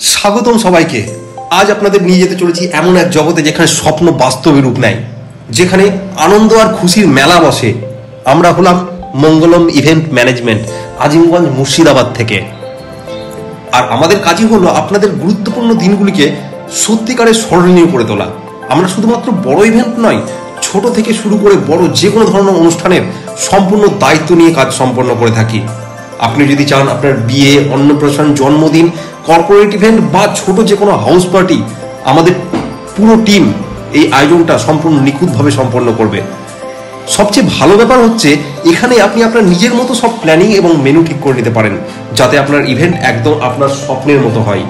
স্বাগতম সবাইকে। আজ আপনাদের নিয়ে যেতে চলেছি এমন এক জগতে যেখানে স্বপ্ন বাস্তবে রূপ নেয়, যেখানে আনন্দ আর খুশির মেলা বসে। আমরা হলাম মঙ্গলম ইভেন্ট ম্যানেজমেন্ট, আজিমগঞ্জ মুর্শিদাবাদ থেকে। আর আমাদের কাজই হলো আপনাদের গুরুত্বপূর্ণ দিনগুলিকে সত্যিকারের স্মরণীয় করে তোলা। আমরা শুধুমাত্র বড় ইভেন্ট নয়, ছোট থেকে শুরু করে বড় যে কোনো ধরনের অনুষ্ঠানের সম্পূর্ণ দায়িত্ব নিয়ে কাজ সম্পন্ন করে থাকি। আপনি যদি চান আপনার বিয়ে, অন্নপ্রাশন, জন্মদিন, কর্পোরেট ইভেন্ট বা ছোট যে কোনো হাউস পার্টি, আমাদের পুরো টিম এই আয়োজনটা সম্পূর্ণ নিখুঁতভাবে সম্পন্ন করবে। সবচেয়ে ভালো ব্যাপার হচ্ছে এখানে আপনি আপনার নিজের মতো সব প্ল্যানিং এবং মেনু ঠিক করে নিতে পারেন, যাতে আপনার ইভেন্ট একদম আপনার স্বপ্নের মতো হয়।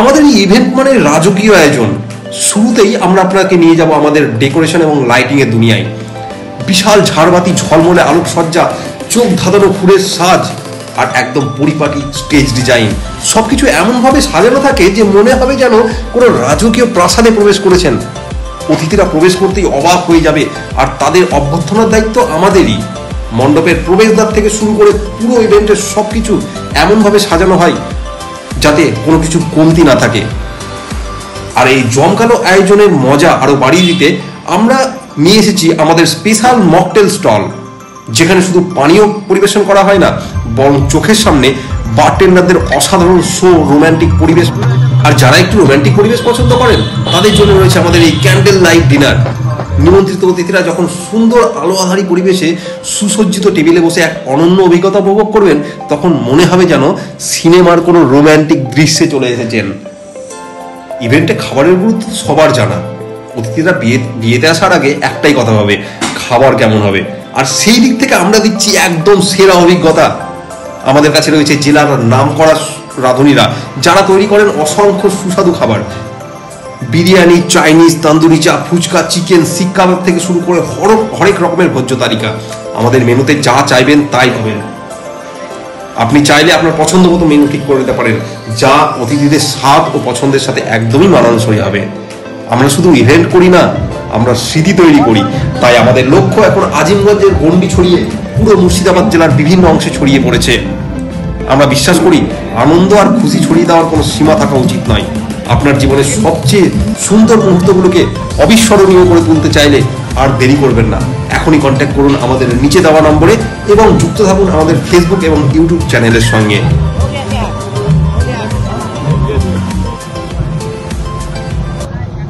আমাদের এই ইভেন্ট মানে রাজকীয় আয়োজন। শুরুতেই আমরা আপনাকে নিয়ে যাব আমাদের ডেকোরেশন এবং লাইটিং এর দুনিয়ায়। বিশাল ঝাড়বাতি, ঝলমলে আলোকসজ্জা, চোখ ধাঁধানো ফুলের সাজ আর একদম পরিপাটি স্টেজ ডিজাইন, সবকিছু এমনভাবে সাজানো থাকে যে মনে হবে যেন কোনো রাজকীয় প্রাসাদে প্রবেশ করেছেন। অতিথিরা প্রবেশ করতেই অবাক হয়ে যাবে, আর তাদের অভ্যর্থনার দায়িত্ব আমাদেরই। মণ্ডপের প্রবেশদ্বার থেকে শুরু করে পুরো ইভেন্টের সবকিছু এমনভাবে সাজানো হয় যাতে কোনো কিছু কমতি না থাকে। আর এই জমকালো আয়োজনের মজা আরো বাড়িয়ে দিতে আমরা নিয়ে এসেছি আমাদের স্পেশাল মকটেল স্টল, যেখানে শুধু পানীয় পরিবেশন করা হয় না, বরং চোখের সামনে বারটেন্ডারদের অসাধারণ শো, রোম্যান্টিক পরিবেশ। আর যারা একটু রোম্যান্টিক পরিবেশ পছন্দ করেন তাদের জন্য রয়েছে আমাদের এই ক্যান্ডেল লাইট ডিনার। নিমন্ত্রিত অতিথিরা যখন সুন্দর আলো আধারী পরিবেশে সুসজ্জিত টেবিলে বসে এক অনন্য অভিজ্ঞতা উপভোগ করবেন, তখন মনে হবে যেন সিনেমার কোনো রোম্যান্টিক দৃশ্যে চলে এসেছেন। ইভেন্টে খাবারের গুরুত্ব সবার জানা। অতিথিরা বিয়েতে আসার আগে একটাই কথা ভাবে, খাবার কেমন হবে। আর সেই দিক থেকে আমরা দিচ্ছি একদম সেরা অভিজ্ঞতা। আমাদের কাছে রয়েছে জেলার নামকরা রাঁধুনিরা, যারা তৈরি করেন অসংখ্য সুস্বাদু খাবার। বিরিয়ানি, চাইনিজ, তান্দুরি, চা, ফুচকা, চিকেন, শিক কাবাব থেকে শুরু করে হরেক রকমের ভোজ্য তালিকা। আমাদের মেনুতে যা চাইবেন তাই পাবেন। আপনি চাইলে আপনার পছন্দ মতো মেনু ঠিক করে নিতে পারেন, যা অতিথিদের স্বাদ ও পছন্দের সাথে একদমই মানানসই হবে। আমরা শুধু ইভেন্ট করি না, আমরা স্মৃতি তৈরি করি। তাই আমাদের লক্ষ্য এখন আজিমগঞ্জের গণ্ডি ছড়িয়ে পুরো মুর্শিদাবাদ জেলার বিভিন্ন অংশে ছড়িয়ে পড়েছে। আমরা বিশ্বাস করি আনন্দ আর খুশি ছড়িয়ে দেওয়ার কোনো সীমা থাকা উচিত নয়। আপনার জীবনের সবচেয়ে সুন্দর মুহূর্তগুলোকে অবিস্মরণীয় করে তুলতে চাইলে আর দেরি করবেন না, এখনই কন্ট্যাক্ট করুন আমাদের নিচে দেওয়া নম্বরে এবং যুক্ত থাকুন আমাদের ফেসবুক এবং ইউটিউব চ্যানেলের সঙ্গে।